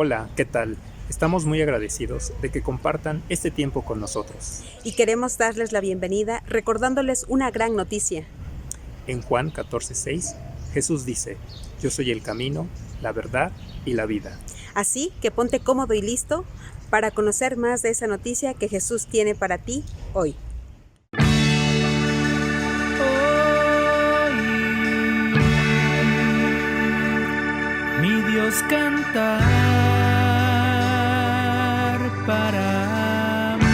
Hola, ¿qué tal? Estamos muy agradecidos de que compartan este tiempo con nosotros. Y queremos darles la bienvenida recordándoles una gran noticia. En Juan 14:6, Jesús dice, Yo soy el camino, la verdad y la vida. Así que ponte cómodo y listo para conocer más de esa noticia que Jesús tiene para ti hoy. Mi Dios cantar para mí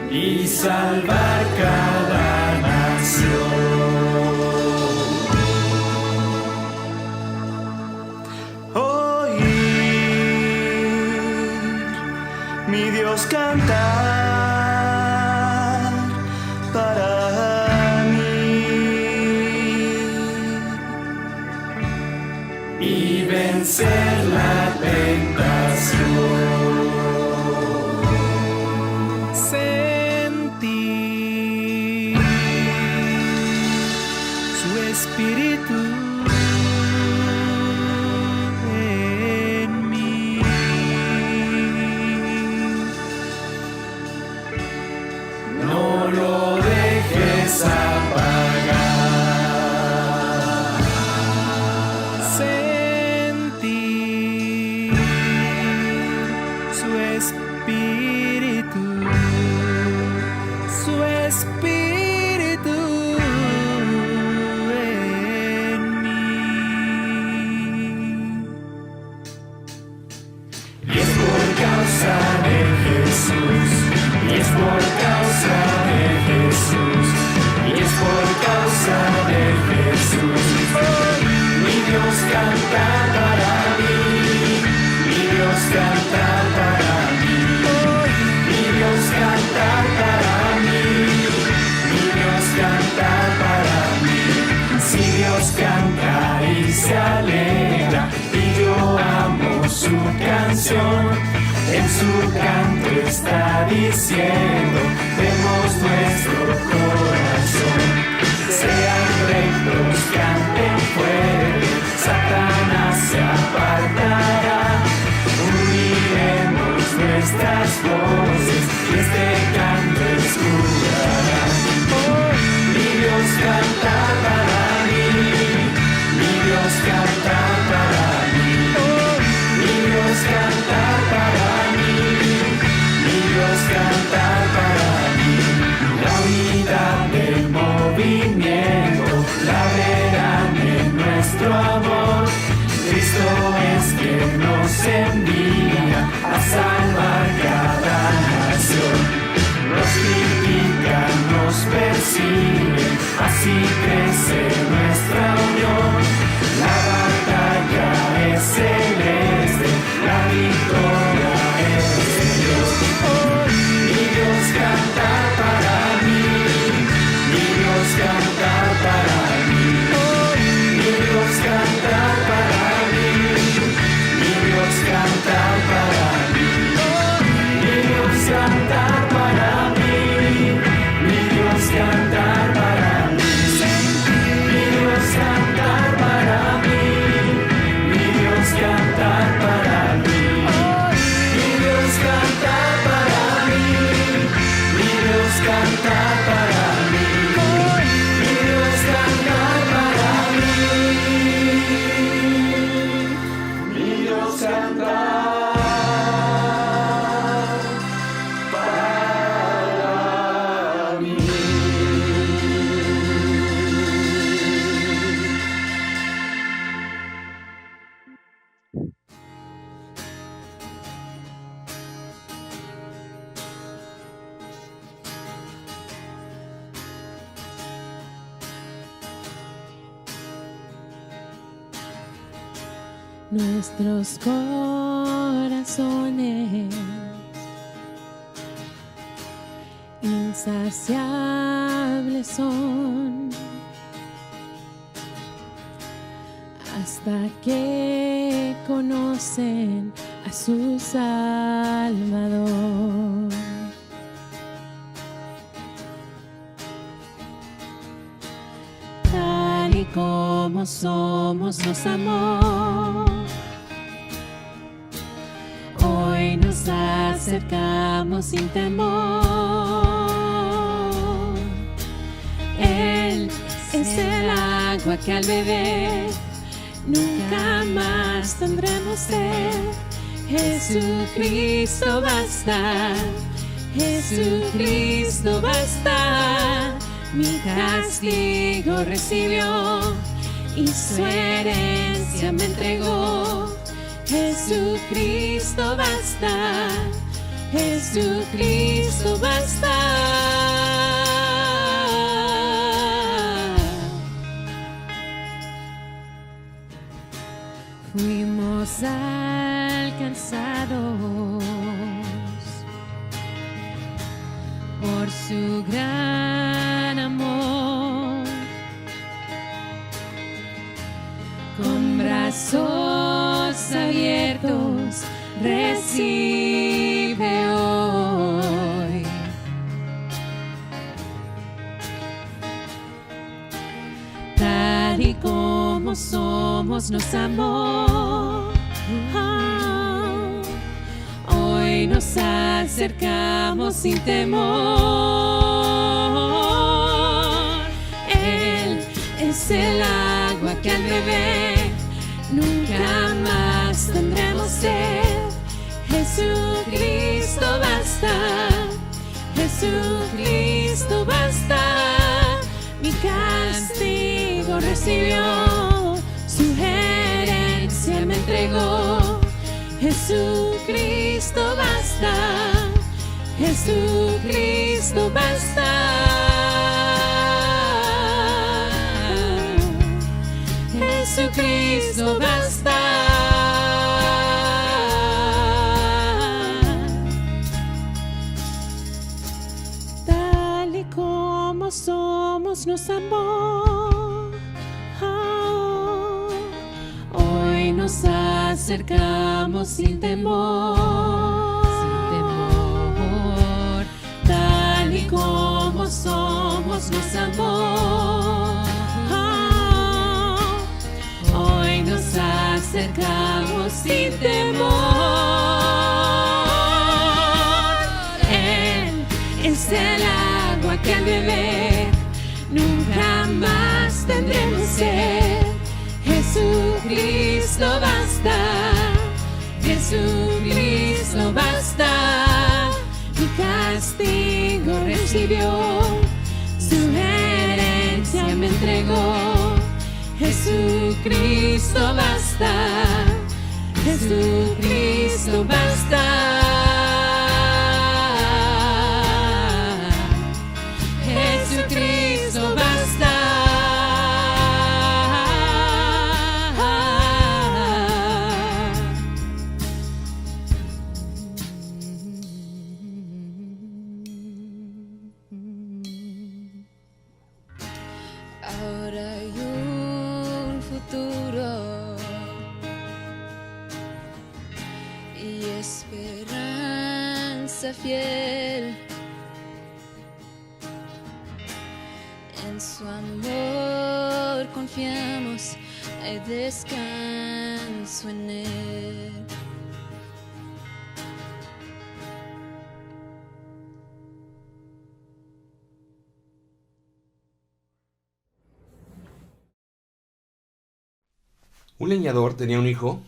y salvar cada nación. Oír mi Dios cantar para y vencer la tentación. Sentir su espíritu en mí. No lo dejes apagar. Su espíritu en mí. Y es por causa de Jesús, y es por causa de Jesús, y es por causa de Jesús. Mi Dios canta para mí, mi Dios canta para mí, mi Dios canta para mí, mi Dios canta para mí. Si Dios canta y se alegra, y yo amo su canción, en su canto está diciendo, demos nuestro corazón. Sean rectos, canten fuerte, Satanás se apartará. Uniremos nuestras voces y este canto escuchará. Mi Dios canta para mí, mi Dios canta para mí, mi Dios canta para mí, mi Dios canta para mí. La unidad del movimiento la verán en nuestro amor. Cristo es quien nos envía a salvar cada nación. Nos critican, nos persiguen, así crece nuestra unión. La batalla es celeste, la victoria es de Dios. Mi Dios canta para mí, mi Dios canta para mí, mi Dios canta para mí, mi Dios canta para mí, mi Dios canta para mí, mi Dios canta para mí, mi Dios canta para mí, mi Dios canta para mí, mi Dios canta para mí, mi Dios canta para mí, mi Dios canta para mí, mi Dios canta para mí. Nuestros corazones insaciables son hasta que conocen a su Salvador. Tal y como somos nos amó. Hoy nos acercamos sin temor. Él es el agua que al beber nunca más tendremos sed. Jesucristo basta, Jesucristo basta. Mi castigo recibió y su herencia me entregó. Jesucristo basta, Jesucristo basta. Fuimos alcanzados por su gran amor, con brazos abiertos recibe hoy. Tal y como somos nos amó. Hoy nos acercamos sin temor. Él es el agua que al beber nunca más tendremos sed. Jesucristo basta, Jesucristo basta. Mi castigo recibió, su herencia me entregó. Jesucristo basta, Jesucristo basta. Jesucristo basta. Tal y como somos nos amó. Hoy nos acercamos sin temor, tal y como somos nos amó. Hoy nos acercamos sin temor. Él es el agua que al beber nunca más tendremos sed. Jesucristo basta, Jesucristo basta. Mi castigo recibió, su herencia me entregó. Jesucristo basta, Jesucristo basta. Jesucristo basta. Ahora hay un futuro y esperanza fiel. En su amor confiamos, hay descanso en él. Un leñador tenía un hijo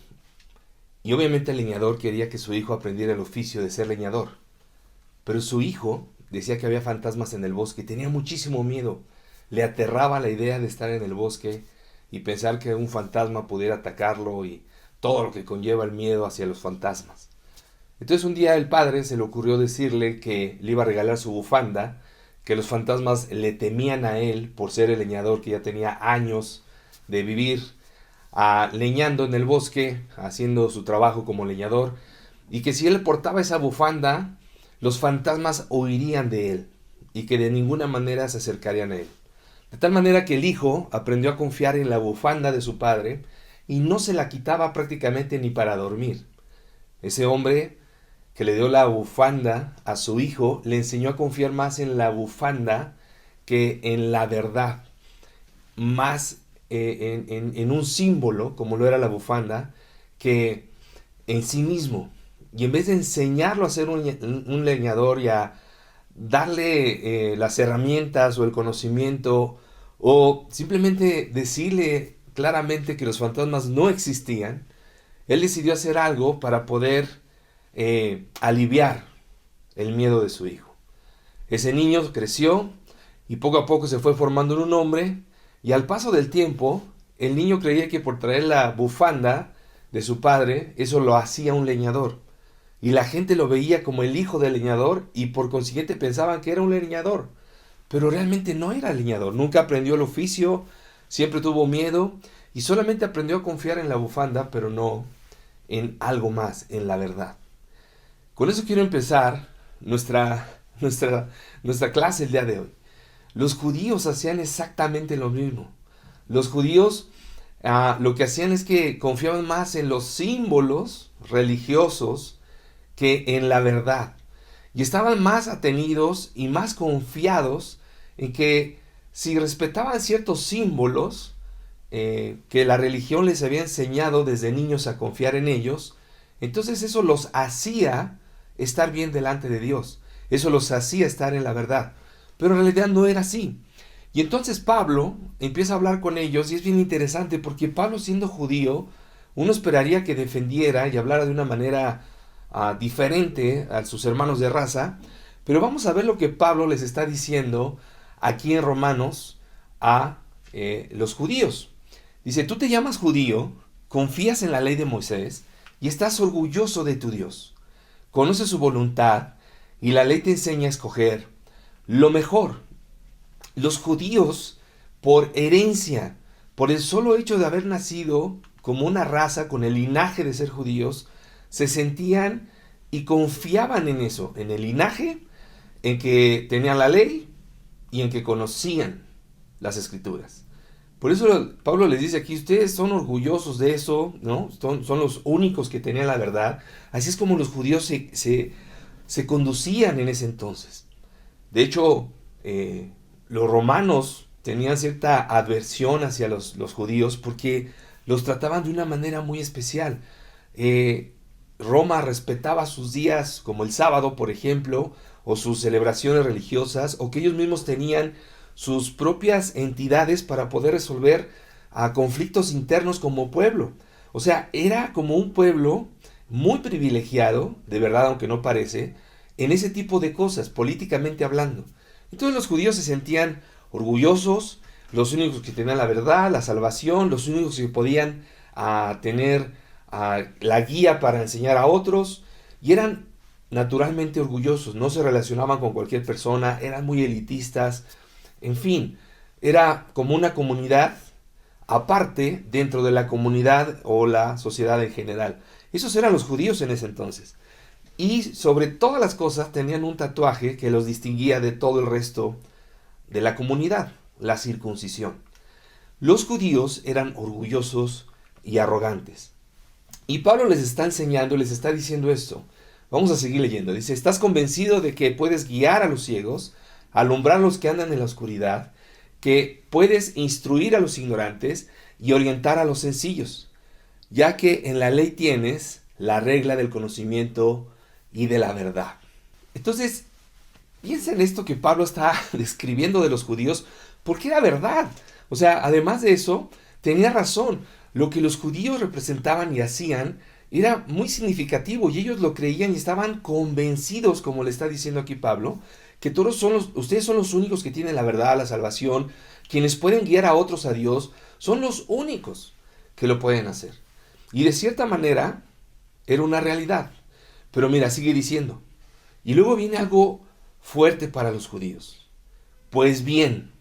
y obviamente el leñador quería que su hijo aprendiera el oficio de ser leñador. Pero su hijo decía que había fantasmas en el bosque y tenía muchísimo miedo. Le aterraba la idea de estar en el bosque y pensar que un fantasma pudiera atacarlo y todo lo que conlleva el miedo hacia los fantasmas. Entonces un día el padre se le ocurrió decirle que le iba a regalar su bufanda, que los fantasmas le temían a él por ser el leñador que ya tenía años de vivir leñando en el bosque, haciendo su trabajo como leñador, y que si él portaba esa bufanda, los fantasmas huirían de él y que de ninguna manera se acercarían a él. De tal manera que el hijo aprendió a confiar en la bufanda de su padre y no se la quitaba prácticamente ni para dormir. Ese hombre que le dio la bufanda a su hijo le enseñó a confiar más en la bufanda que en la verdad, más en un símbolo, como lo era la bufanda, que en sí mismo. Y en vez de enseñarlo a ser un leñador y a darle las herramientas o el conocimiento, o simplemente decirle claramente que los fantasmas no existían, él decidió hacer algo para poder aliviar el miedo de su hijo. Ese niño creció y poco a poco se fue formando en un hombre, y al paso del tiempo, el niño creía que por traer la bufanda de su padre, eso lo hacía un leñador. Y la gente lo veía como el hijo del leñador y por consiguiente pensaban que era un leñador. Pero realmente no era leñador. Nunca aprendió el oficio, siempre tuvo miedo y solamente aprendió a confiar en la bufanda, pero no en algo más, en la verdad. Con eso quiero empezar nuestra clase el día de hoy. Los judíos hacían exactamente lo mismo. Los judíos lo que hacían es que confiaban más en los símbolos religiosos que en la verdad. Y estaban más atenidos y más confiados en que si respetaban ciertos símbolos que la religión les había enseñado desde niños a confiar en ellos, entonces eso los hacía estar bien delante de Dios. Eso los hacía estar en la verdad. Pero en realidad no era así. Y entonces Pablo empieza a hablar con ellos y es bien interesante porque Pablo, siendo judío, uno esperaría que defendiera y hablara de una manera diferente a sus hermanos de raza, pero vamos a ver lo que Pablo les está diciendo aquí en Romanos a los judíos. Dice, tú te llamas judío, confías en la ley de Moisés y estás orgulloso de tu Dios. Conoces su voluntad y la ley te enseña a escoger lo mejor. Los judíos, por herencia, por el solo hecho de haber nacido como una raza con el linaje de ser judíos, se sentían y confiaban en eso, en el linaje, en que tenían la ley y en que conocían las escrituras. Por eso Pablo les dice aquí, ustedes son orgullosos de eso, ¿no? Son los únicos que tenían la verdad. Así es como los judíos se conducían en ese entonces. De hecho, los romanos tenían cierta adversión hacia los judíos porque los trataban de una manera muy especial. Roma respetaba sus días como el sábado, por ejemplo, o sus celebraciones religiosas, o que ellos mismos tenían sus propias entidades para poder resolver conflictos internos como pueblo. O sea, era como un pueblo muy privilegiado, de verdad, aunque no parece, en ese tipo de cosas, políticamente hablando. Entonces los judíos se sentían orgullosos, los únicos que tenían la verdad, la salvación, los únicos que podían tener la guía para enseñar a otros, y eran naturalmente orgullosos, no se relacionaban con cualquier persona, eran muy elitistas, en fin, era como una comunidad aparte dentro de la comunidad o la sociedad en general. Esos eran los judíos en ese entonces. Y sobre todas las cosas tenían un tatuaje que los distinguía de todo el resto de la comunidad, la circuncisión. Los judíos eran orgullosos y arrogantes. Y Pablo les está enseñando, les está diciendo esto. Vamos a seguir leyendo. Dice, ¿estás convencido de que puedes guiar a los ciegos, alumbrar a los que andan en la oscuridad, que puedes instruir a los ignorantes y orientar a los sencillos? Ya que en la ley tienes la regla del conocimiento y de la verdad. Entonces, piensa en esto que Pablo está describiendo de los judíos, porque era verdad. O sea, además de eso, tenía razón. Lo que los judíos representaban y hacían era muy significativo y ellos lo creían y estaban convencidos, como le está diciendo aquí Pablo, que ustedes son los únicos que tienen la verdad, la salvación, quienes pueden guiar a otros a Dios, son los únicos que lo pueden hacer. Y de cierta manera, era una realidad. Pero mira, sigue diciendo. Y luego viene algo fuerte para los judíos. Pues bien,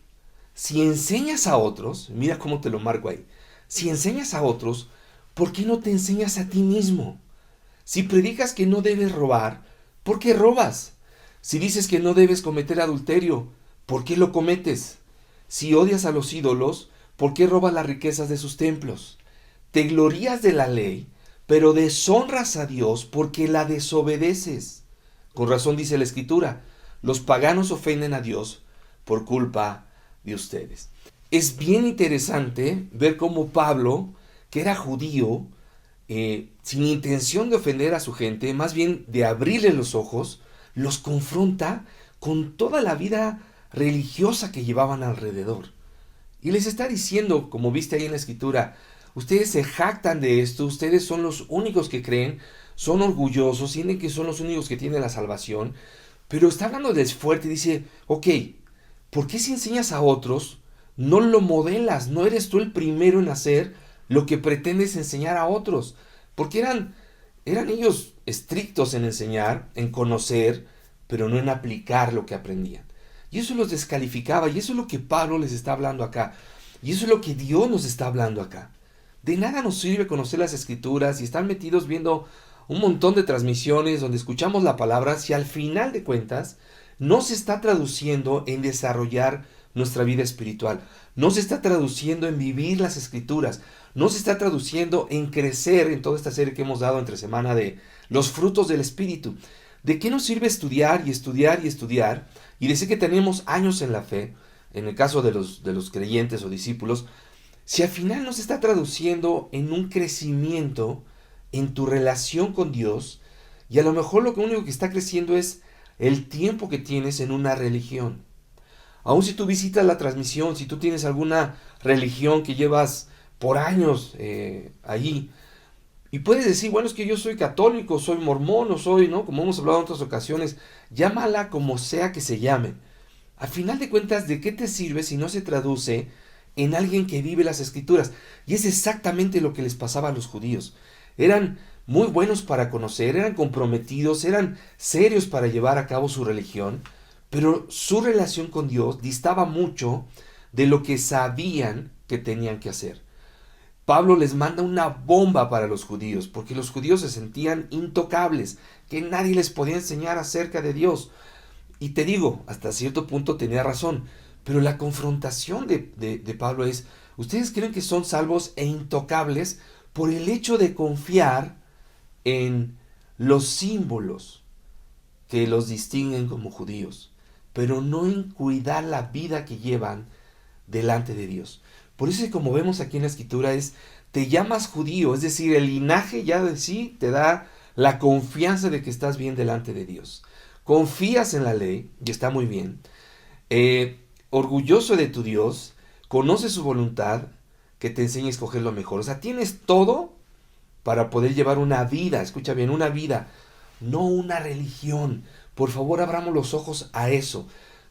si enseñas a otros, mira cómo te lo marco ahí. Si enseñas a otros, ¿por qué no te enseñas a ti mismo? Si predicas que no debes robar, ¿por qué robas? Si dices que no debes cometer adulterio, ¿por qué lo cometes? Si odias a los ídolos, ¿por qué robas las riquezas de sus templos? Te glorías de la ley, pero deshonras a Dios porque la desobedeces. Con razón dice la Escritura, los paganos ofenden a Dios por culpa de ustedes. es bien interesante ver cómo Pablo, que era judío, sin intención de ofender a su gente, más bien de abrirle los ojos, los confronta con toda la vida religiosa que llevaban alrededor. Y les está diciendo, como viste ahí en la escritura, ustedes se jactan de esto, ustedes son los únicos que creen, son orgullosos, sienten que son los únicos que tienen la salvación, pero está hablándoles fuerte y dice, ok, ¿por qué si enseñas a otros, no lo modelas, no eres tú el primero en hacer lo que pretendes enseñar a otros? Porque eran ellos estrictos en enseñar, en conocer, pero no en aplicar lo que aprendían. Y eso los descalificaba, y eso es lo que Pablo les está hablando acá. Y eso es lo que Dios nos está hablando acá. De nada nos sirve conocer las escrituras y estar metidos viendo un montón de transmisiones donde escuchamos la palabra si al final de cuentas no se está traduciendo en desarrollar nuestra vida espiritual. No se está traduciendo en vivir las escrituras. No se está traduciendo en crecer en toda esta serie que hemos dado entre semana de los frutos del Espíritu. ¿De qué nos sirve estudiar y estudiar y estudiar y decir que tenemos años en la fe, en el caso de los creyentes o discípulos, si al final no se está traduciendo en un crecimiento en tu relación con Dios y a lo mejor lo único que está creciendo es el tiempo que tienes en una religión? Aun si tú visitas la transmisión, si tú tienes alguna religión que llevas por años allí, y puedes decir, bueno, es que yo soy católico, soy mormón, o soy, ¿no? Como hemos hablado en otras ocasiones, llámala como sea que se llame. Al final de cuentas, ¿de qué te sirve si no se traduce en alguien que vive las escrituras? Y es exactamente lo que les pasaba a los judíos. Eran muy buenos para conocer, eran comprometidos, eran serios para llevar a cabo su religión, pero su relación con Dios distaba mucho de lo que sabían que tenían que hacer. Pablo les manda una bomba para los judíos, porque los judíos se sentían intocables, que nadie les podía enseñar acerca de Dios. Y te digo, hasta cierto punto tenía razón, pero la confrontación de Pablo es, ustedes creen que son salvos e intocables por el hecho de confiar en los símbolos que los distinguen como judíos, pero no en cuidar la vida que llevan delante de Dios. Por eso, como vemos aquí en la escritura, te llamas judío, es decir, el linaje ya de sí te da la confianza de que estás bien delante de Dios. Confías en la ley, y está muy bien. Orgulloso de tu Dios, conoces su voluntad, que te enseña a escoger lo mejor. O sea, tienes todo para poder llevar una vida, escucha bien, una vida, no una religión. Por favor, abramos los ojos a eso.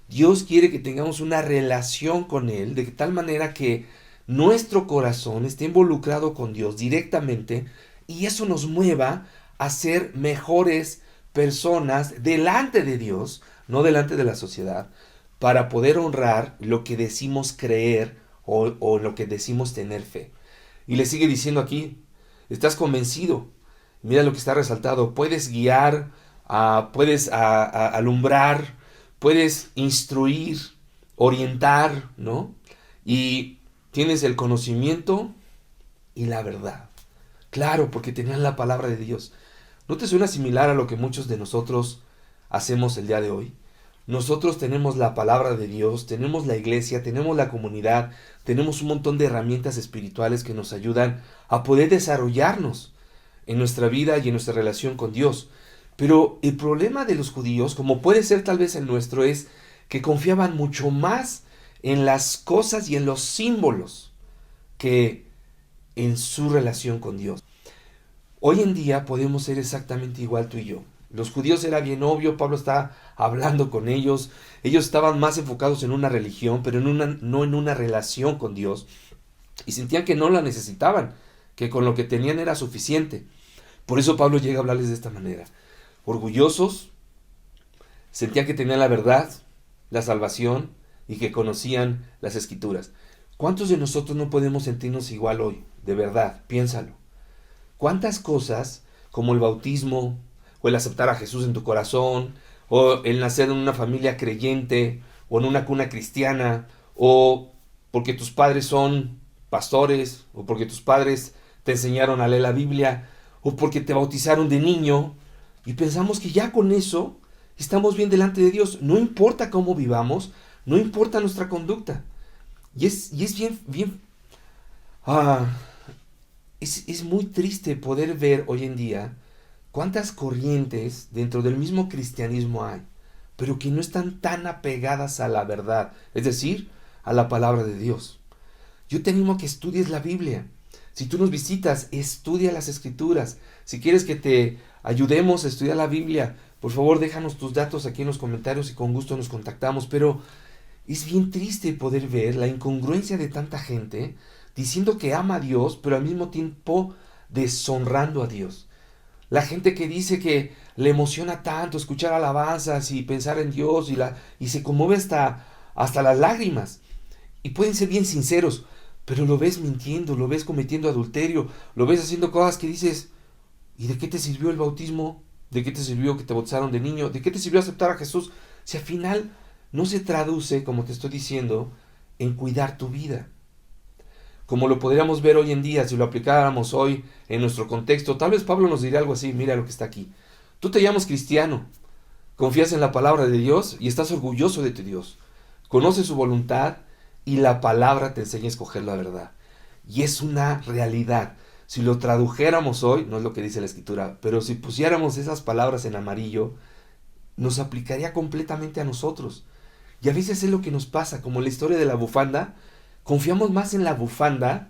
Dios quiere que tengamos una relación con Él, de tal manera que nuestro corazón esté involucrado con Dios directamente y eso nos mueva a ser mejores personas delante de Dios, no delante de la sociedad, para poder honrar lo que decimos creer o lo que decimos tener fe. Y le sigue diciendo aquí, estás convencido, mira lo que está resaltado, puedes guiar, puedes alumbrar, puedes instruir, orientar, ¿no? Y tienes el conocimiento y la verdad. Claro, porque tenían la palabra de Dios. ¿No te suena similar a lo que muchos de nosotros hacemos el día de hoy? Nosotros tenemos la palabra de Dios, tenemos la iglesia, tenemos la comunidad, tenemos un montón de herramientas espirituales que nos ayudan a poder desarrollarnos en nuestra vida y en nuestra relación con Dios. Pero el problema de los judíos, como puede ser tal vez el nuestro, es que confiaban mucho más en las cosas y en los símbolos que en su relación con Dios. Hoy en día podemos ser exactamente igual tú y yo. Los judíos era bien obvio, Pablo está hablando con ellos, ellos estaban más enfocados en una religión, pero no en una relación con Dios, y sentían que no la necesitaban, que con lo que tenían era suficiente. Por eso Pablo llega a hablarles de esta manera. Orgullosos, sentían que tenían la verdad, la salvación y que conocían las escrituras. ¿Cuántos de nosotros no podemos sentirnos igual hoy? De verdad, piénsalo. ¿Cuántas cosas como el bautismo o el aceptar a Jesús en tu corazón o el nacer en una familia creyente o en una cuna cristiana o porque tus padres son pastores o porque tus padres te enseñaron a leer la Biblia o porque te bautizaron de niño y pensamos que ya con eso estamos bien delante de Dios? No importa cómo vivamos, no importa nuestra conducta. Y es es muy triste poder ver hoy en día cuántas corrientes dentro del mismo cristianismo hay, pero que no están tan apegadas a la verdad, es decir, a la palabra de Dios. Yo te animo a que estudies la Biblia. Si tú nos visitas, estudia las Escrituras. Si quieres que te ayudemos a estudiar la Biblia, por favor déjanos tus datos aquí en los comentarios y con gusto nos contactamos. Pero es bien triste poder ver la incongruencia de tanta gente diciendo que ama a Dios, pero al mismo tiempo deshonrando a Dios. La gente que dice que le emociona tanto escuchar alabanzas y pensar en Dios y se conmueve hasta las lágrimas. Y pueden ser bien sinceros, pero lo ves mintiendo, lo ves cometiendo adulterio, lo ves haciendo cosas que dices, ¿y de qué te sirvió el bautismo? ¿De qué te sirvió que te bautizaron de niño? ¿De qué te sirvió aceptar a Jesús? Si al final no se traduce, como te estoy diciendo, en cuidar tu vida. Como lo podríamos ver hoy en día, si lo aplicáramos hoy en nuestro contexto, tal vez Pablo nos diría algo así, mira lo que está aquí. Tú te llamas cristiano, confías en la palabra de Dios y estás orgulloso de tu Dios. Conoces su voluntad y la palabra te enseña a escoger la verdad. Y es una realidad. Si lo tradujéramos hoy, no es lo que dice la Escritura, pero si pusiéramos esas palabras en amarillo, nos aplicaría completamente a nosotros. Y a veces es lo que nos pasa, como la historia de la bufanda. Confiamos más en la bufanda,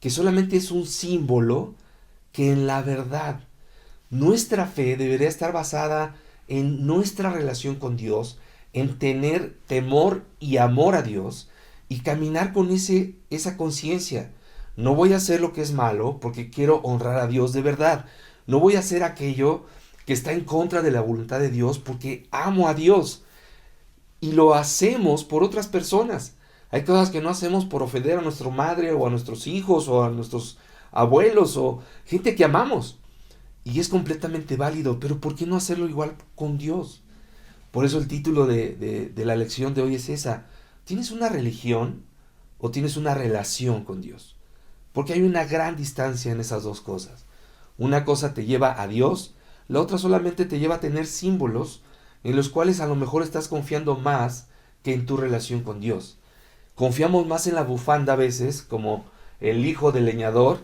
que solamente es un símbolo, que en la verdad. Nuestra fe debería estar basada en nuestra relación con Dios, en tener temor y amor a Dios y caminar con esa conciencia. No voy a hacer lo que es malo porque quiero honrar a Dios de verdad. No voy a hacer aquello que está en contra de la voluntad de Dios porque amo a Dios. Y lo hacemos por otras personas. Hay cosas que no hacemos por ofender a nuestra madre o a nuestros hijos o a nuestros abuelos o gente que amamos. Y es completamente válido, pero ¿por qué no hacerlo igual con Dios? Por eso el título de la lección de hoy es esa. ¿Tienes una religión o tienes una relación con Dios? Porque hay una gran distancia en esas dos cosas. Una cosa te lleva a Dios, la otra solamente te lleva a tener símbolos en los cuales a lo mejor estás confiando más que en tu relación con Dios. Confiamos más en la bufanda a veces, como el hijo del leñador,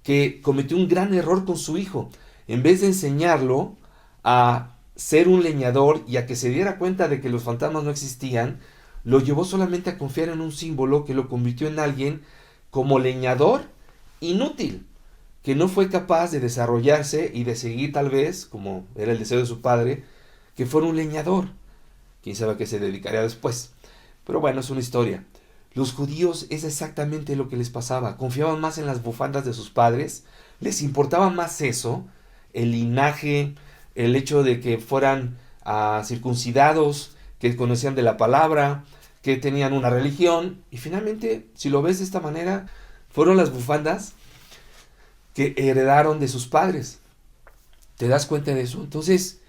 que cometió un gran error con su hijo. En vez de enseñarlo a ser un leñador y a que se diera cuenta de que los fantasmas no existían, lo llevó solamente a confiar en un símbolo que lo convirtió en alguien como leñador inútil, que no fue capaz de desarrollarse y de seguir tal vez, como era el deseo de su padre, que fuera un leñador. Quién sabe a qué se dedicaría después. Pero bueno, es una historia. Los judíos es exactamente lo que les pasaba. Confiaban más en las bufandas de sus padres. Les importaba más eso, el linaje, el hecho de que fueran circuncidados, que conocían de la palabra, que tenían una religión. Y finalmente, si lo ves de esta manera, fueron las bufandas que heredaron de sus padres. ¿Te das cuenta de eso? Entonces,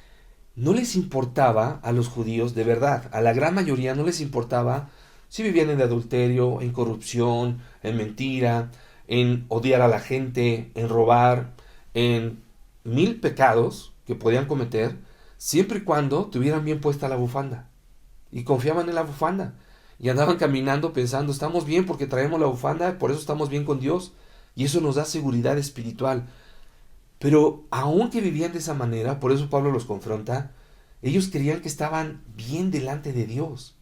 no les importaba a los judíos, de verdad, a la gran mayoría no les importaba si vivían en adulterio, en corrupción, en mentira, en odiar a la gente, en robar, en 1000 pecados que podían cometer, siempre y cuando tuvieran bien puesta la bufanda. Y confiaban en la bufanda. Y andaban caminando pensando, estamos bien porque traemos la bufanda, por eso estamos bien con Dios. Y eso nos da seguridad espiritual. Pero aunque vivían de esa manera, por eso Pablo los confronta, ellos creían que estaban bien delante de Dios.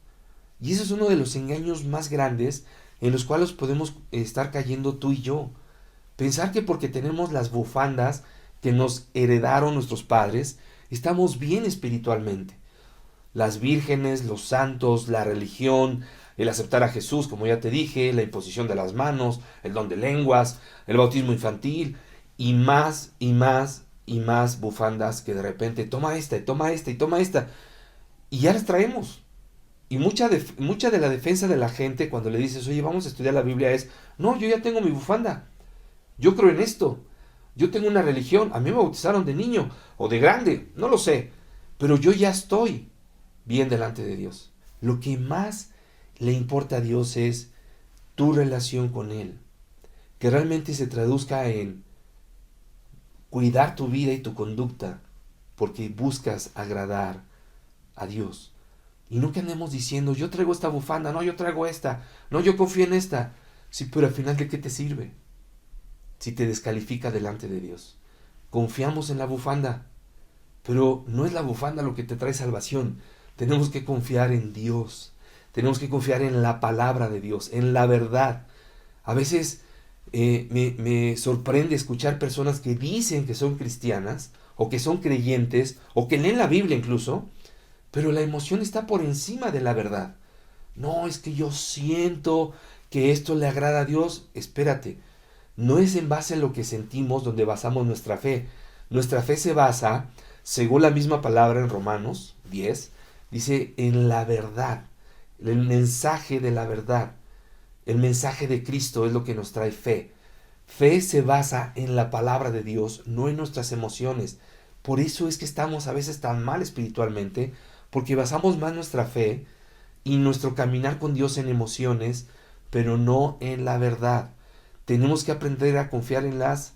Y ese es uno de los engaños más grandes en los cuales podemos estar cayendo tú y yo. Pensar que porque tenemos las bufandas que nos heredaron nuestros padres, estamos bien espiritualmente. Las vírgenes, los santos, la religión, el aceptar a Jesús, como ya te dije, la imposición de las manos, el don de lenguas, el bautismo infantil, y más y más y más bufandas que de repente toma esta y toma esta y toma esta. Y ya las traemos. Y mucha de la defensa de la gente cuando le dices, oye, vamos a estudiar la Biblia es, no, yo ya tengo mi bufanda. Yo creo en esto. Yo tengo una religión. A mí me bautizaron de niño o de grande, no lo sé. Pero yo ya estoy bien delante de Dios. Lo que más le importa a Dios es tu relación con Él. Que realmente se traduzca en cuidar tu vida y tu conducta porque buscas agradar a Dios. Y no que andemos diciendo, yo traigo esta bufanda, no, yo traigo esta, no, yo confío en esta. Sí, pero al final, ¿de qué te sirve? Si te descalifica delante de Dios. Confiamos en la bufanda, pero no es la bufanda lo que te trae salvación. Tenemos que confiar en Dios. Tenemos que confiar en la palabra de Dios, en la verdad. A veces me sorprende escuchar personas que dicen que son cristianas, o que son creyentes, o que leen la Biblia incluso, pero la emoción está por encima de la verdad. No, es que yo siento que esto le agrada a Dios. Espérate, no es en base a lo que sentimos donde basamos nuestra fe. Nuestra fe se basa, según la misma palabra en Romanos 10, dice en la verdad, el mensaje de la verdad. El mensaje de Cristo es lo que nos trae fe. Fe se basa en la palabra de Dios, no en nuestras emociones. Por eso es que estamos a veces tan mal espiritualmente, porque basamos más nuestra fe y nuestro caminar con Dios en emociones, pero no en la verdad. Tenemos que aprender a confiar en las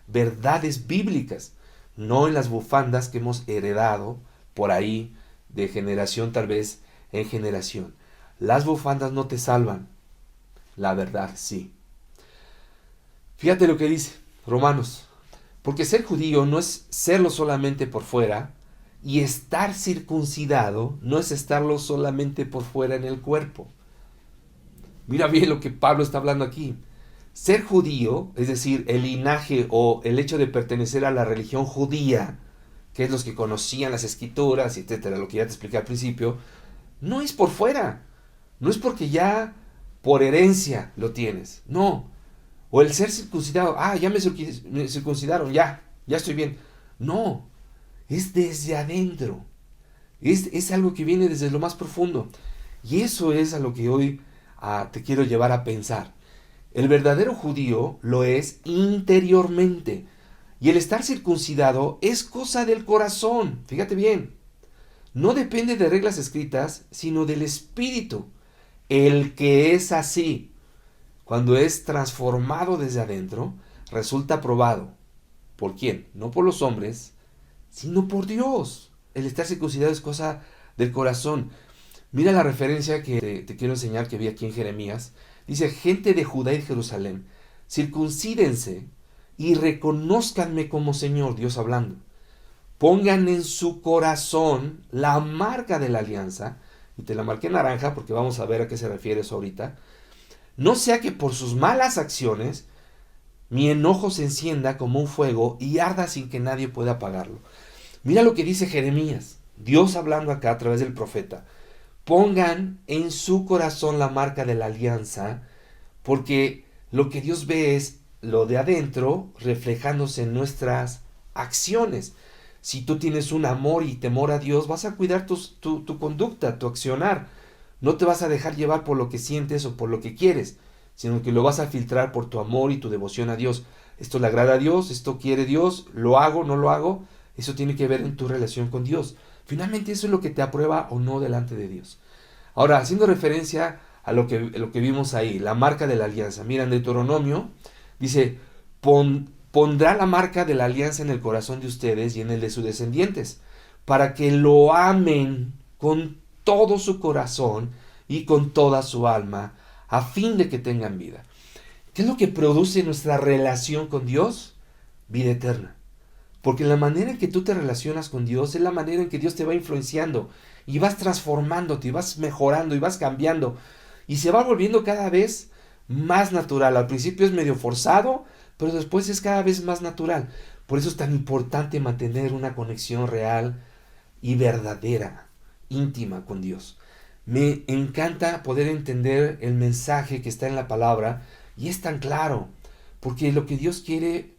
verdades bíblicas, no en las bufandas que hemos heredado por ahí de generación tal vez en generación. Las bufandas no te salvan, la verdad sí. Fíjate lo que dice Romanos, porque ser judío no es serlo solamente por fuera, y estar circuncidado no es estarlo solamente por fuera en el cuerpo. Mira bien lo que Pablo está hablando aquí. Ser judío, es decir, el linaje o el hecho de pertenecer a la religión judía, que es los que conocían las escrituras, etcétera, lo que ya te expliqué al principio, no es por fuera, no es porque ya por herencia lo tienes, no. O el ser circuncidado, ya me circuncidaron, ya estoy bien. No, es desde adentro, es algo que viene desde lo más profundo. Y eso es a lo que hoy te quiero llevar a pensar. El verdadero judío lo es interiormente. Y el estar circuncidado es cosa del corazón. Fíjate bien. No depende de reglas escritas, sino del Espíritu. El que es así, cuando es transformado desde adentro, resulta aprobado. ¿Por quién? No por los hombres, sino por Dios. El estar circuncidado es cosa del corazón. Mira la referencia que te quiero enseñar que vi aquí en Jeremías. Dice, gente de Judá y de Jerusalén, circuncídense y reconózcanme como Señor, Dios hablando. Pongan en su corazón la marca de la alianza, y te la marqué en naranja porque vamos a ver a qué se refiere eso ahorita. No sea que por sus malas acciones mi enojo se encienda como un fuego y arda sin que nadie pueda apagarlo. Mira lo que dice Jeremías, Dios hablando acá a través del profeta. Pongan en su corazón la marca de la alianza, porque lo que Dios ve es lo de adentro reflejándose en nuestras acciones. Si tú tienes un amor y temor a Dios, vas a cuidar tu conducta, tu accionar. No te vas a dejar llevar por lo que sientes o por lo que quieres, sino que lo vas a filtrar por tu amor y tu devoción a Dios. Esto le agrada a Dios, esto quiere Dios, lo hago, no lo hago. Eso tiene que ver en tu relación con Dios. Finalmente eso es lo que te aprueba o no delante de Dios. Ahora, haciendo referencia a lo que vimos ahí, la marca de la alianza. Mira, en Deuteronomio dice, pondrá la marca de la alianza en el corazón de ustedes y en el de sus descendientes, para que lo amen con todo su corazón y con toda su alma, a fin de que tengan vida. ¿Qué es lo que produce nuestra relación con Dios? Vida eterna. Porque la manera en que tú te relacionas con Dios es la manera en que Dios te va influenciando y vas transformándote y vas mejorando y vas cambiando y se va volviendo cada vez más natural. Al principio es medio forzado, pero después es cada vez más natural. Por eso es tan importante mantener una conexión real y verdadera, íntima con Dios. Me encanta poder entender el mensaje que está en la palabra y es tan claro, porque lo que Dios quiere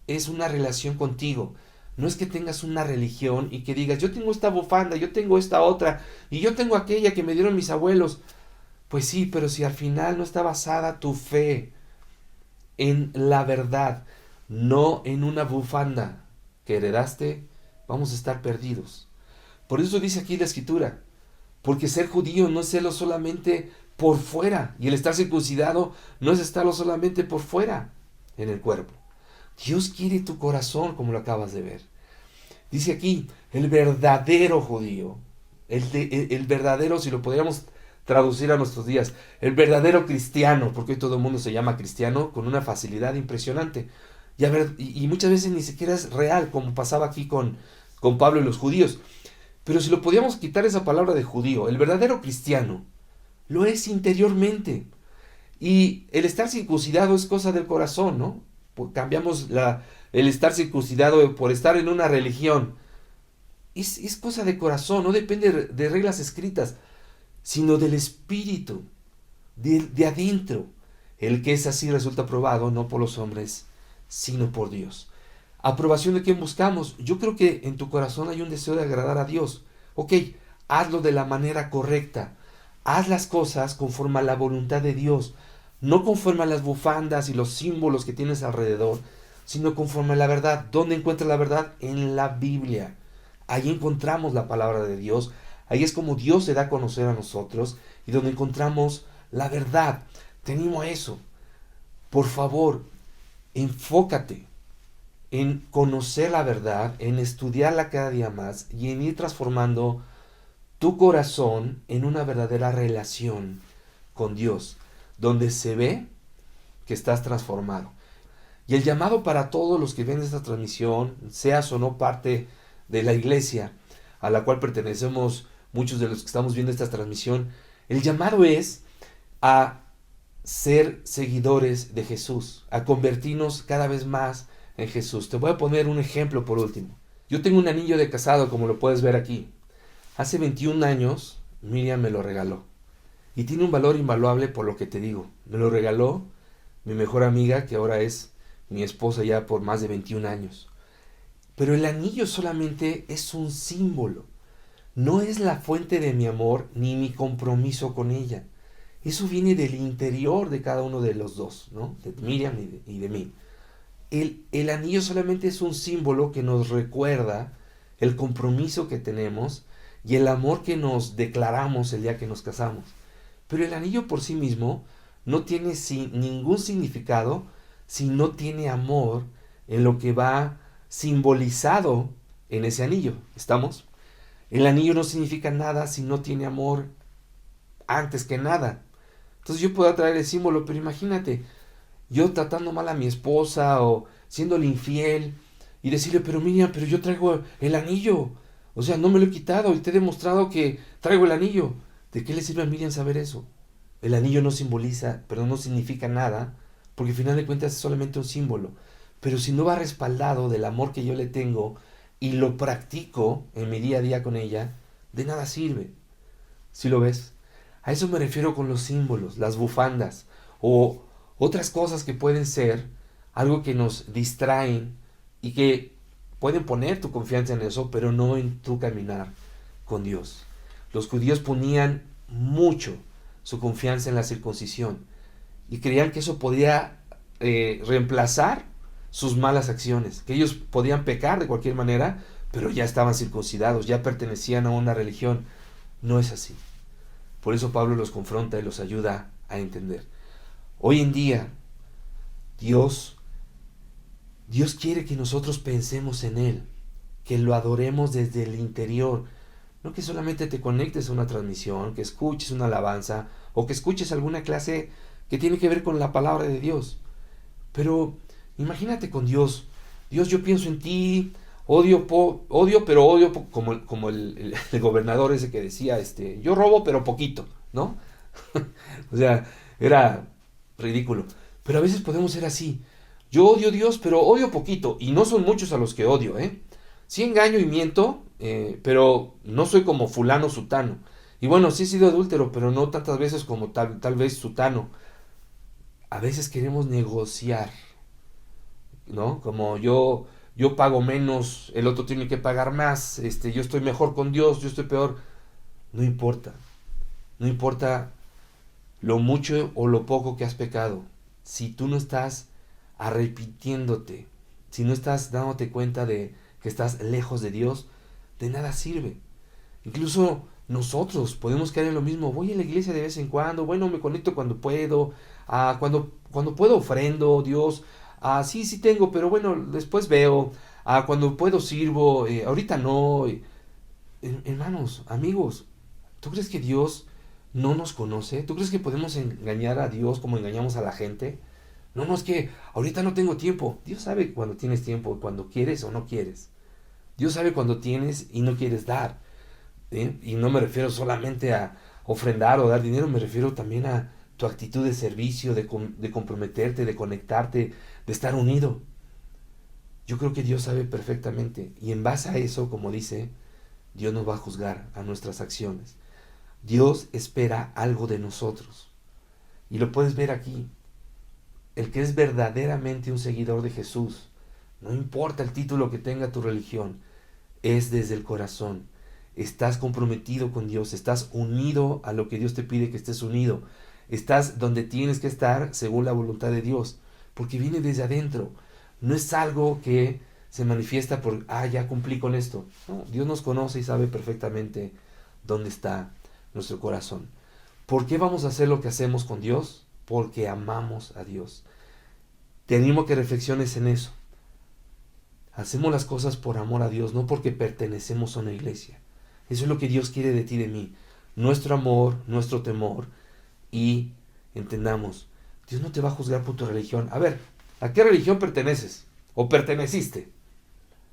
es una relación contigo. No es que tengas una religión y que digas, yo tengo esta bufanda, yo tengo esta otra, y yo tengo aquella que me dieron mis abuelos. Pues sí, pero si al final no está basada tu fe en la verdad, no en una bufanda que heredaste, vamos a estar perdidos. Por eso dice aquí la Escritura, porque ser judío no es serlo solamente por fuera, y el estar circuncidado no es estarlo solamente por fuera en el cuerpo. Dios quiere tu corazón, como lo acabas de ver. Dice aquí, el verdadero judío el verdadero, si lo podríamos traducir a nuestros días, el verdadero cristiano, porque hoy todo el mundo se llama cristiano con una facilidad impresionante. Y muchas veces ni siquiera es real, como pasaba aquí con Pablo y los judíos. Pero si lo podíamos quitar esa palabra de judío, el verdadero cristiano lo es interiormente. Y el estar circuncidado es cosa del corazón, ¿no? Cambiamos el estar circuncidado por estar en una religión. Es cosa de corazón, no depende de reglas escritas, sino del espíritu, de adentro. El que es así resulta aprobado, no por los hombres, sino por Dios. ¿Aprobación de quién buscamos? Yo creo que en tu corazón hay un deseo de agradar a Dios. Ok, hazlo de la manera correcta. Haz las cosas conforme a la voluntad de Dios. No conforme a las bufandas y los símbolos que tienes alrededor, sino conforme a la verdad. ¿Dónde encuentras la verdad? En la Biblia. Ahí encontramos la palabra de Dios. Ahí es como Dios se da a conocer a nosotros y donde encontramos la verdad. Te animo a eso. Por favor, enfócate en conocer la verdad, en estudiarla cada día más y en ir transformando tu corazón en una verdadera relación con Dios, donde se ve que estás transformado. Y el llamado para todos los que ven esta transmisión, seas o no parte de la iglesia a la cual pertenecemos muchos de los que estamos viendo esta transmisión, el llamado es a ser seguidores de Jesús, a convertirnos cada vez más en Jesús. Te voy a poner un ejemplo por último. Yo tengo un anillo de casado, como lo puedes ver aquí. Hace 21 años, Miriam me lo regaló. Y tiene un valor invaluable por lo que te digo. Me lo regaló mi mejor amiga, que ahora es mi esposa ya por más de 21 años. Pero el anillo solamente es un símbolo. No es la fuente de mi amor ni mi compromiso con ella. Eso viene del interior de cada uno de los dos, ¿no? De Miriam y de mí. El anillo solamente es un símbolo que nos recuerda el compromiso que tenemos y el amor que nos declaramos el día que nos casamos. Pero el anillo por sí mismo no tiene ningún significado si no tiene amor en lo que va simbolizado en ese anillo. ¿Estamos? El anillo no significa nada si no tiene amor antes que nada. Entonces yo puedo traer el símbolo, pero imagínate, yo tratando mal a mi esposa o siéndole infiel y decirle, pero Miriam, pero yo traigo el anillo. O sea, no me lo he quitado y te he demostrado que traigo el anillo. ¿De qué le sirve a Miriam saber eso? El anillo no significa nada, porque al final de cuentas es solamente un símbolo. Pero si no va respaldado del amor que yo le tengo y lo practico en mi día a día con ella, de nada sirve. ¿Sí lo ves? A eso me refiero con los símbolos, las bufandas o otras cosas que pueden ser algo que nos distraen y que pueden poner tu confianza en eso, pero no en tu caminar con Dios. Los judíos ponían mucho su confianza en la circuncisión y creían que eso podía reemplazar sus malas acciones, que ellos podían pecar de cualquier manera, pero ya estaban circuncidados, ya pertenecían a una religión. No es así. Por eso Pablo los confronta y los ayuda a entender. Hoy en día, Dios quiere que nosotros pensemos en Él, que lo adoremos desde el interior, no que solamente te conectes a una transmisión, que escuches una alabanza o que escuches alguna clase que tiene que ver con la palabra de Dios. Pero imagínate con Dios. Dios, yo pienso en ti, odio, como el gobernador ese que decía, yo robo pero poquito, ¿no? O sea, era ridículo. Pero a veces podemos ser así. Yo odio a Dios, pero odio poquito. Y no son muchos a los que odio, ¿eh? Sí engaño y miento, pero no soy como fulano sutano. Y bueno, sí he sido adúltero, pero no tantas veces como tal vez sutano. A veces queremos negociar, ¿no? Como yo pago menos, el otro tiene que pagar más, yo estoy mejor con Dios, yo estoy peor. No importa. No importa lo mucho o lo poco que has pecado. Si tú no estás arrepintiéndote, si no estás dándote cuenta de que estás lejos de Dios, de nada sirve. Incluso nosotros podemos caer en lo mismo. Voy a la iglesia de vez en cuando, bueno, me conecto cuando puedo, cuando puedo ofrendo, Dios, sí tengo, pero bueno, después veo, cuando puedo sirvo, ahorita no. Hermanos, amigos, ¿tú crees que Dios no nos conoce? ¿Tú crees que podemos engañar a Dios como engañamos a la gente? No, no, es que ahorita no tengo tiempo. Dios sabe cuando tienes tiempo, cuando quieres o no quieres. Dios sabe cuando tienes y no quieres dar. Y no me refiero solamente a ofrendar o dar dinero, me refiero también a tu actitud de servicio, de comprometerte, de conectarte, de estar unido. Yo creo que Dios sabe perfectamente. Y en base a eso, como dice, Dios nos va a juzgar a nuestras acciones. Dios espera algo de nosotros. Y lo puedes ver aquí. El que es verdaderamente un seguidor de Jesús, no importa el título que tenga tu religión, es desde el corazón. Estás comprometido con Dios, estás unido a lo que Dios te pide que estés unido. Estás donde tienes que estar según la voluntad de Dios, porque viene desde adentro. No es algo que se manifiesta por, ya cumplí con esto. No, Dios nos conoce y sabe perfectamente dónde está nuestro corazón. ¿Por qué vamos a hacer lo que hacemos con Dios? Porque amamos a Dios. Te animo a que reflexiones en eso. Hacemos las cosas por amor a Dios, no porque pertenecemos a una iglesia. Eso es lo que Dios quiere de ti y de mí. Nuestro amor, nuestro temor. Y entendamos, Dios no te va a juzgar por tu religión. A ver, ¿a qué religión perteneces? ¿O perteneciste?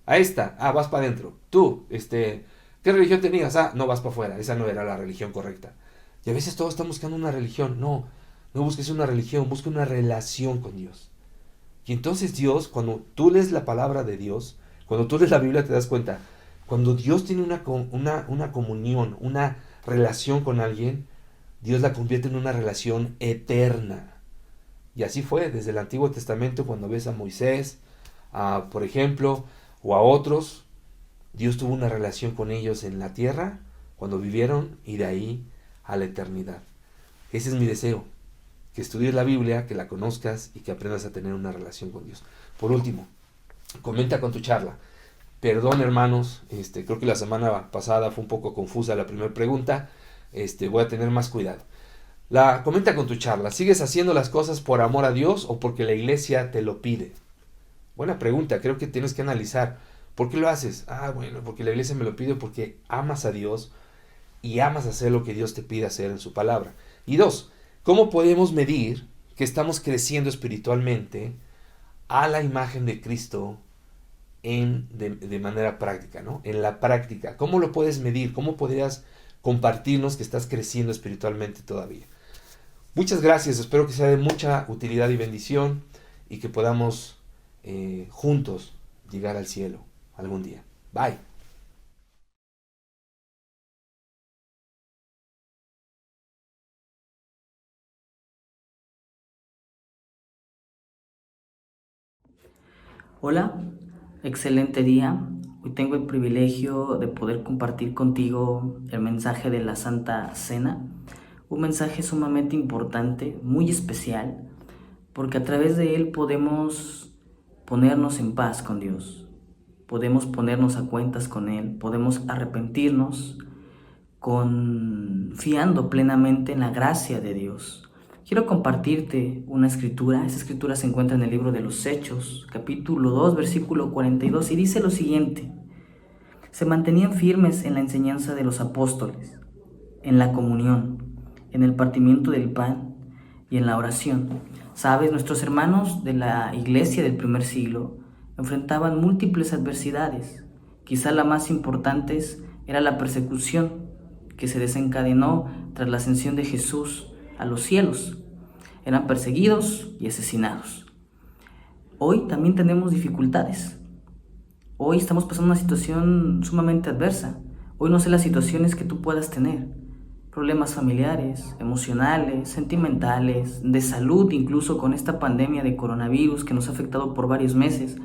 A esta, vas para adentro. Tú, ¿qué religión tenías? No, vas para afuera. Esa no era la religión correcta. Y a veces todos están buscando una religión. No busques una religión, busca una relación con Dios. Y entonces Dios, cuando tú lees la palabra de Dios, cuando tú lees la Biblia te das cuenta, cuando Dios tiene una comunión, una relación con alguien, Dios la convierte en una relación eterna. Y así fue desde el Antiguo Testamento, cuando ves a Moisés, por ejemplo, o a otros, Dios tuvo una relación con ellos en la tierra, cuando vivieron, y de ahí a la eternidad. Ese es mi deseo, que estudies la Biblia, que la conozcas y que aprendas a tener una relación con Dios. Por último, comenta con tu charla. Perdón, hermanos, creo que la semana pasada fue un poco confusa la primera pregunta. Voy a tener más cuidado. Comenta con tu charla. ¿Sigues haciendo las cosas por amor a Dios o porque la iglesia te lo pide? Buena pregunta, creo que tienes que analizar. ¿Por qué lo haces? Bueno, porque la iglesia me lo pide, porque amas a Dios y amas hacer lo que Dios te pide hacer en su palabra. Y 2, ¿cómo podemos medir que estamos creciendo espiritualmente a la imagen de Cristo de manera práctica, ¿no? En la práctica. ¿Cómo lo puedes medir? ¿Cómo podrías compartirnos que estás creciendo espiritualmente todavía? Muchas gracias. Espero que sea de mucha utilidad y bendición y que podamos juntos llegar al cielo algún día. Bye. Hola, excelente día. Hoy tengo el privilegio de poder compartir contigo el mensaje de la Santa Cena. Un mensaje sumamente importante, muy especial, porque a través de él podemos ponernos en paz con Dios. Podemos ponernos a cuentas con Él, podemos arrepentirnos confiando plenamente en la gracia de Dios. Quiero compartirte una escritura. Esa escritura se encuentra en el libro de los Hechos, capítulo 2, versículo 42, y dice lo siguiente: se mantenían firmes en la enseñanza de los apóstoles, en la comunión, en el partimiento del pan y en la oración. Sabes, nuestros hermanos de la iglesia del primer siglo enfrentaban múltiples adversidades. Quizá la más importante era la persecución que se desencadenó tras la ascensión de Jesús a los cielos. Eran perseguidos y asesinados. Hoy también tenemos dificultades. Hoy estamos pasando una situación sumamente adversa. Hoy no sé las situaciones que tú puedas tener. Problemas familiares, emocionales, sentimentales, de salud, incluso con esta pandemia de coronavirus que nos ha afectado por varios meses,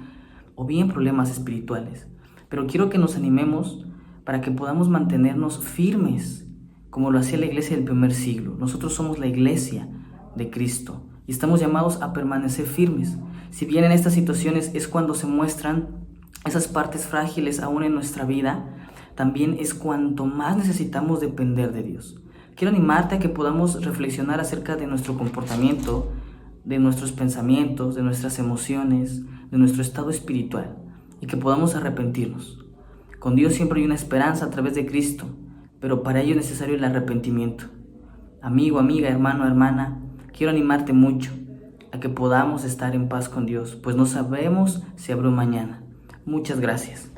o bien problemas espirituales. Pero quiero que nos animemos para que podamos mantenernos firmes, como lo hacía la iglesia del primer siglo. Nosotros somos la iglesia de Cristo y estamos llamados a permanecer firmes. Si bien en estas situaciones es cuando se muestran esas partes frágiles aún en nuestra vida, también es cuanto más necesitamos depender de Dios. Quiero animarte a que podamos reflexionar acerca de nuestro comportamiento, de nuestros pensamientos, de nuestras emociones, de nuestro estado espiritual, y que podamos arrepentirnos. Con Dios siempre hay una esperanza a través de Cristo, pero para ello es necesario el arrepentimiento. Amigo, amiga, hermano, hermana, quiero animarte mucho a que podamos estar en paz con Dios, pues no sabemos si habrá un mañana. Muchas gracias.